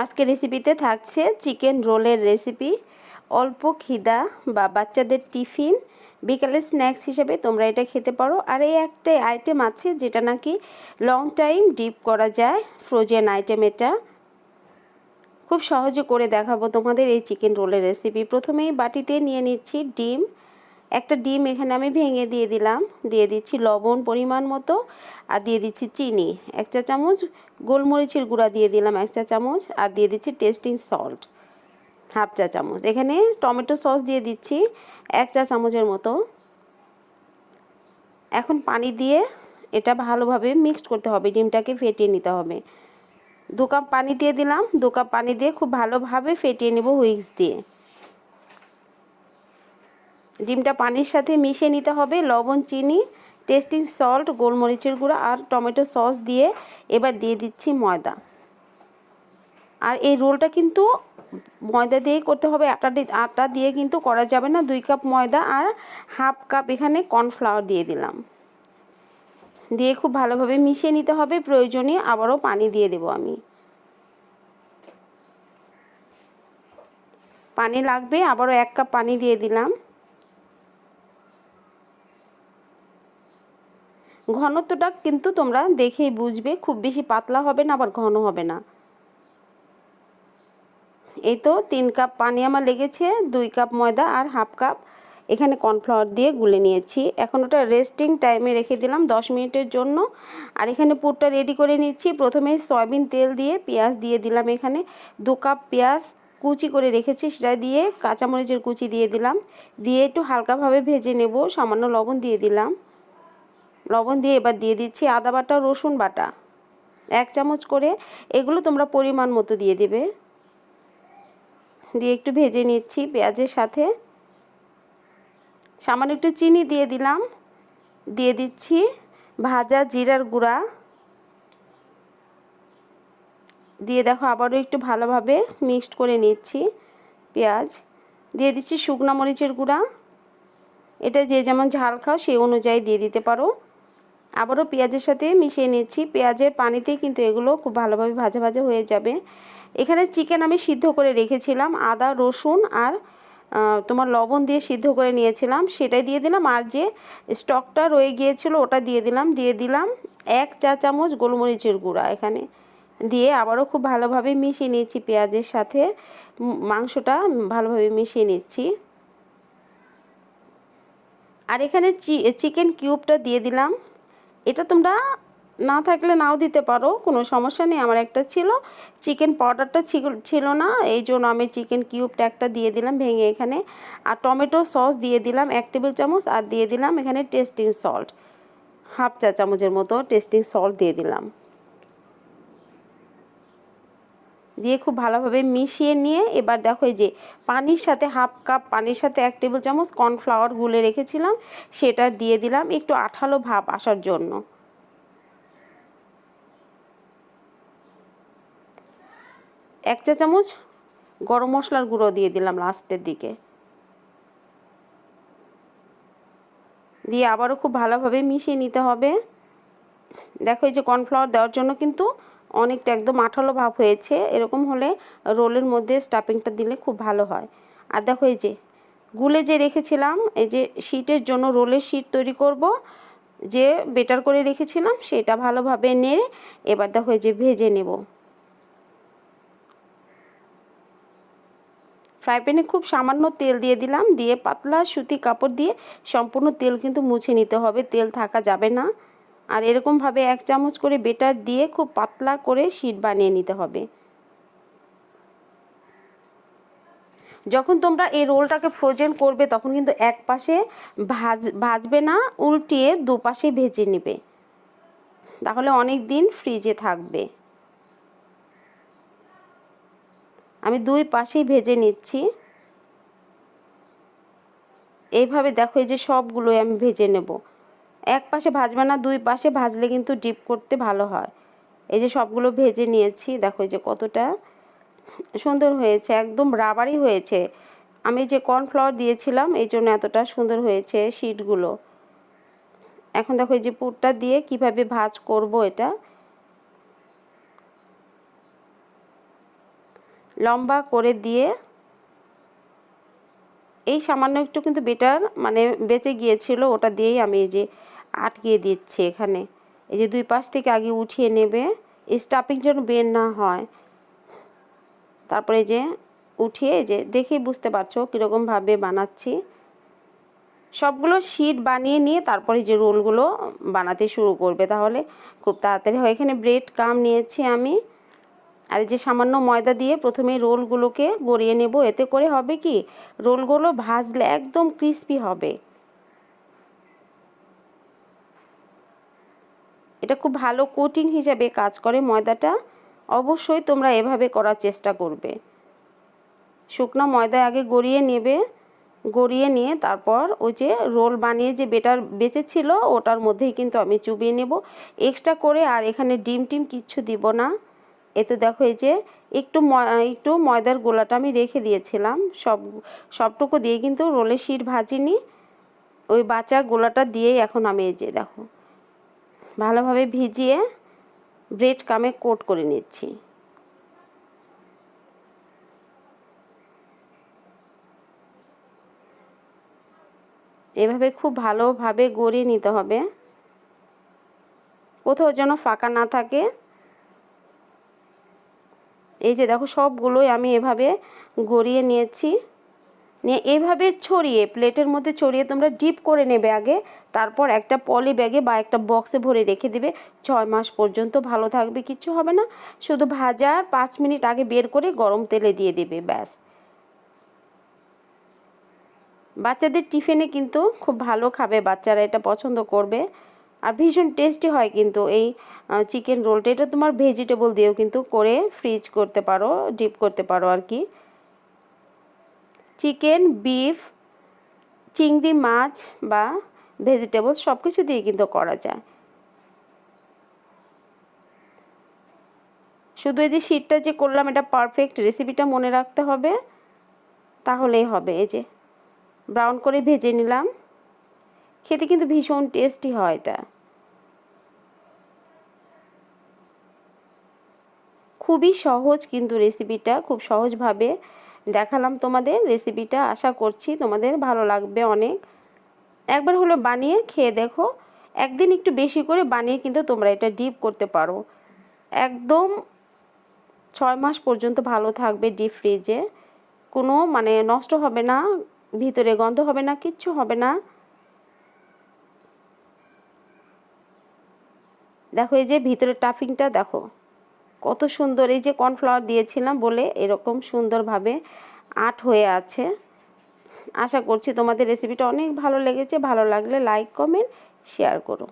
আজকে রেসিপিতে থাকছে চিকেন রোলের রেসিপি। অল্প খিদা বা বাচ্চাদের টিফিন বিকালের স্ন্যাক্স হিসেবে তোমরা এটা খেতে পারো। আর এই একটা আইটেম আছে যেটা নাকি লং টাইম ডিপ করা যায়, ফ্রোজেন আইটেম। এটা খুব সহজে করে দেখাবো তোমাদের এই চিকেন রোলের রেসিপি। প্রথমেই বাটিতে নিয়ে নিচ্ছি ডিম। একটা ডিম এখানে আমি ভেঙে দিয়ে দিলাম। দিয়ে দিচ্ছি লবণ পরিমাণ মতো, আর দিয়ে দিচ্ছি চিনি 1 চা চামচ, গোলমরিচের গুঁড়া দিয়ে দিলাম 1 চা চামচ, আর দিয়ে দিচ্ছি টেস্টিং সল্ট 1/2 চা চামচ। এখানে টমেটো সস দিয়ে দিচ্ছি 1 চা চামচের মতো। এখন পানি দিয়ে এটা ভালোভাবে মিক্সড করতে হবে, ডিমটাকে ফেটিয়ে নিতে হবে। 2 কাপ পানি দিয়ে দিলাম। 2 কাপ পানি দিয়ে খুব ভালোভাবে ফেটিয়ে নেব হুইস্ক দিয়ে। ডিমটা পানির সাথে মিশিয়ে নিতে হবে। লবণ, চিনি, টেস্টিং সল্ট, গোলমরিচের গুঁড়া আর টমেটো সস দিয়ে এবার দিয়ে দিচ্ছি ময়দা। আর এই রোলটা কিন্তু ময়দা দিয়েই করতে হবে, আটা দিয়ে কিন্তু করা যাবে না। 2 কাপ ময়দা আর 1/2 কাপ এখানে কর্নফ্লাওয়ার দিয়ে দিলাম। দিয়ে খুব ভালোভাবে মিশিয়ে নিতে হবে। প্রয়োজনে আবারও পানি দিয়ে দেব আমি। পানি লাগবে, আবারও 1 কাপ পানি দিয়ে দিলাম। ঘনত্বটা কিন্তু তোমরা দেখেই বুঝবে, খুব বেশি পাতলা হবে না আবার ঘন হবে না। এই তো 3 কাপ পানি আমার লেগেছে। 2 কাপ ময়দা আর 1/2 কাপ এখানে কর্নফ্লাওয়ার দিয়ে গুলে নিয়েছি। এখন ওটা রেস্টিং টাইমে রেখে দিলাম 10 মিনিটের জন্য। আর এখানে পুরটা রেডি করে নিচ্ছি। প্রথমে সয়াবিন তেল দিয়ে পেঁয়াজ দিয়ে দিলাম। এখানে 2 কাপ পেঁয়াজ কুচি করে রেখেছি, সেটা দিয়ে কাঁচামরিচের কুচি দিয়ে দিলাম। দিয়ে একটু হালকাভাবে ভেজে নেব। সামান্য লবণ দিয়ে দিলাম। লবণ দিয়ে এবার দিয়ে দিচ্ছি আদা বাটা, রসুন বাটা 1 চামচ করে। এগুলো তোমরা পরিমাণ মতো দিয়ে দেবে। দিয়ে একটু ভেজে নিচ্ছি পেঁয়াজের সাথে। সামান্য একটু চিনি দিয়ে দিলাম। দিয়ে দিচ্ছি ভাজা জিরার গুঁড়া। দিয়ে দেখো আবারও একটু ভালোভাবে মিক্সড করে নিচ্ছি পেঁয়াজ। দিয়ে দিচ্ছি শুকনো মরিচের গুঁড়া। এটা যে যেমন ঝাল খাও সেই অনুযায়ী দিয়ে দিতে পারো। আবারও পেঁয়াজের সাথে মিশিয়ে নিচ্ছি। পেঁয়াজের পানিতেই কিন্তু এগুলো খুব ভালোভাবে ভাজা ভাজা হয়ে যাবে। এখানে চিকেন আমি সিদ্ধ করে রেখেছিলাম, আদা রসুন আর তোমার লবণ দিয়ে সিদ্ধ করে নিয়েছিলাম, সেটাই দিয়ে দিলাম। আর যে স্টকটা রয়ে গিয়েছিল ওটা দিয়ে দিলাম। দিয়ে দিলাম 1 চা চামচ গোলমরিচের গুঁড়া এখানে দিয়ে আবারও খুব ভালোভাবে মিশিয়ে নিচ্ছি পেঁয়াজের সাথে। মাংসটা ভালোভাবে মিশিয়ে নিচ্ছি। আর এখানে চিকেন কিউবটা দিয়ে দিলাম। এটা তোমরা না থাকলে নাও দিতে পারো, কোনো সমস্যা নেই। আমার একটা ছিল, চিকেন পাউডারটা ছিল না, এই জন্য আমি চিকেন কিউবটা একটা দিয়ে দিলাম ভেঙে এখানে। আর টমেটো সস দিয়ে দিলাম 1 টেবিল চামচ। আর দিয়ে দিলাম এখানে টেস্টিং সল্ট 1/2 চা চামচের মতো টেস্টিং সল্ট দিয়ে দিলাম। দিয়ে খুব ভালোভাবে মিশিয়ে নিয়ে এবার দেখো এই যে পানির সাথে 1/2 কাপ পানির সাথে 1 টেবিল চামচ কর্নফ্লাওয়ার গুলে রেখেছিলাম, সেটা দিয়ে দিলাম একটু আঠালো ভাব আসার জন্য। 1 চা চামচ গরম মশলার গুঁড়ো দিয়ে দিলাম লাস্টের দিকে। দিয়ে আবারও খুব ভালোভাবে মিশিয়ে নিতে হবে। দেখো এই যে কর্নফ্লাওয়ার দেওয়ার জন্য কিন্তু অনেকটা একদম আঠালো ভাব হয়েছে। এরকম হলে রোলের মধ্যে স্টাফিংটা দিলে খুব ভালো হয়। আর দেখো এই যে গুলে যে রেখেছিলাম, এই যে শীটের জন্য রোলের শীট তৈরি করব, যে বেটার করে রেখেছিলাম সেটা ভালোভাবে নেড়ে এবার দেখো এই যে ভেজে নেব। ফ্রাই প্যানে খুব সামান্য তেল দিয়ে দিলাম। দিয়ে পাতলা সুতি কাপড় দিয়ে সম্পূর্ণ তেল কিন্তু মুছে নিতে হবে, তেল থাকা যাবে না। আর এরকমভাবে 1 চামচ করে বেটার দিয়ে খুব পাতলা করে শীট বানিয়ে নিতে হবে। যখন তোমরা এই রোলটাকে ফ্রোজেন করবে তখন কিন্তু এক পাশে ভাজবে না, উল্টিয়ে দুপাশে ভেজে নেবে, তাহলে অনেক দিন ফ্রিজে থাকবে। আমি 2 পাশেই ভেজে নিচ্ছি। এইভাবে দেখো এই যে সবগুলোই আমি ভেজে নেব। এক পাশে ভাজবে না, 2 পাশে ভাজলে কিন্তু ডিপ করতে ভালো হয়। এই যে সবগুলো ভেজে নিয়েছি। দেখো এই যে কতটা সুন্দর হয়েছে, একদম রাবারি হয়েছে। আমি যে কর্নফ্লাওয়ার দিয়েছিলাম এই জন্য এতটা সুন্দর হয়েছে শীটগুলো। এখন দেখো এই যে পুরটা দিয়ে কিভাবে ভাজ করব এটা। লম্বা করে দিয়ে এই সামান্য একটু কিন্তু বেটার মানে বেঁচে গিয়েছিল, ওটা দিয়েই আমি এই যে আটকিয়ে দিচ্ছি এখানে। এই যে দুই পাশ থেকে আগে উঠিয়ে নেবে, স্টাফিং যেন বের না হয়। তারপরে যে উঠিয়ে যে দেখেই বুঝতে পারছো কীরকমভাবে বানাচ্ছি। সবগুলো শিট বানিয়ে নিয়ে তারপরে যে রোলগুলো বানাতে শুরু করবে, তাহলে খুব তাড়াতাড়ি হয়। এখানে ব্রেড কাম নিয়েছি আমি, আর যে সামান্য ময়দা দিয়ে প্রথমে রোলগুলোকে গড়িয়ে নেব। এতে করে হবে কি, রোলগুলো ভাজলে একদম ক্রিস্পি হবে। এটা খুব ভালো কোটিং হিসাবে কাজ করে ময়দাটা। অবশ্যই তোমরা এভাবে করার চেষ্টা করবে। শুকনো ময়দা আগে গড়িয়ে নেবে, গড়িয়ে নিয়ে তারপর ওই যে রোল বানিয়ে যে বেটার বেঁচেছিল ওটার মধ্যেই কিন্তু আমি চুবিয়ে নেব এক্সট্রা করে। আর এখানে ডিম টিম কিচ্ছু দিব না। এতে দেখো এই যে একটু ময়দার গোলাটা আমি রেখে দিয়েছিলাম, সবটুকু দিয়ে কিন্তু রোলের শিট ভাজিনি, ওই বাঁচা গোলাটা দিয়েই এখন আমি এই যে দেখো ভালোভাবে ভিজিয়ে ব্রেড কামে কোট করে নিচ্ছি। এভাবে খুব ভালোভাবে গড়িয়ে নিতে হবে, কোথাও যেন ফাঁকা না থাকে। এই যে দেখো সবগুলোই আমি এভাবে গড়িয়ে নিয়েছি, নিয়ে এইভাবে ছড়িয়ে প্লেটের মধ্যে ছড়িয়ে তোমরা ডিপ করে নেবে আগে, তারপর একটা পলি ব্যাগে বা একটা বক্সে ভরে রেখে দেবে। 6 মাস পর্যন্ত ভালো থাকবে, কিচ্ছু হবে না। শুধু ভাজার 5 মিনিট আগে বের করে গরম তেলে দিয়ে দেবে, ব্যাস। বাচ্চাদের টিফিনে কিন্তু খুব ভালো খাবে, বাচ্চারা এটা পছন্দ করবে। আর ভীষণ টেস্টি হয় কিন্তু এই চিকেন রোলটা। এটা তোমার ভেজিটেবল দিয়েও কিন্তু করে ফ্রিজ করতে পারো, ডিপ করতে পারো আর কি। চিকেন, বিফ, চিংড়ি মাছ বা ভেজিটেবল সব কিছু দিয়ে কিন্তু করা যায়। শুধু এই যে শীটটা যে করলাম এটা পারফেক্ট, রেসিপিটা মনে রাখতে হবে, তাহলেই হবে। এই যে ব্রাউন করে ভেজে নিলাম, খেতে কিন্তু ভীষণ টেস্টি হয় এটা। খুবই সহজ কিন্তু রেসিপিটা, খুব সহজভাবে দেখালাম তোমাদের রেসিপিটা। আশা করছি তোমাদের ভালো লাগবে অনেক। একবার হলো বানিয়ে খেয়ে দেখো, একদিন একটু বেশি করে বানিয়ে কিন্তু তোমরা এটা ডিপ করতে পারো। একদম 6 মাস পর্যন্ত ভালো থাকবে ডিপ ফ্রিজে, কোনো মানে নষ্ট হবে না, ভিতরে গন্ধ হবে না, কিচ্ছু হবে না। দেখো এই যে ভিতরে টাফিংটা দেখো কত সুন্দর, এই যে কর্নফ্লাওয়ার দিয়েছিলাম বলে এরকম সুন্দরভাবে আট হয়ে আছে। আশা করছি তোমাদের রেসিপিটা অনেক ভালো লেগেছে। ভালো লাগলে লাইক, কমেন্ট, শেয়ার করো।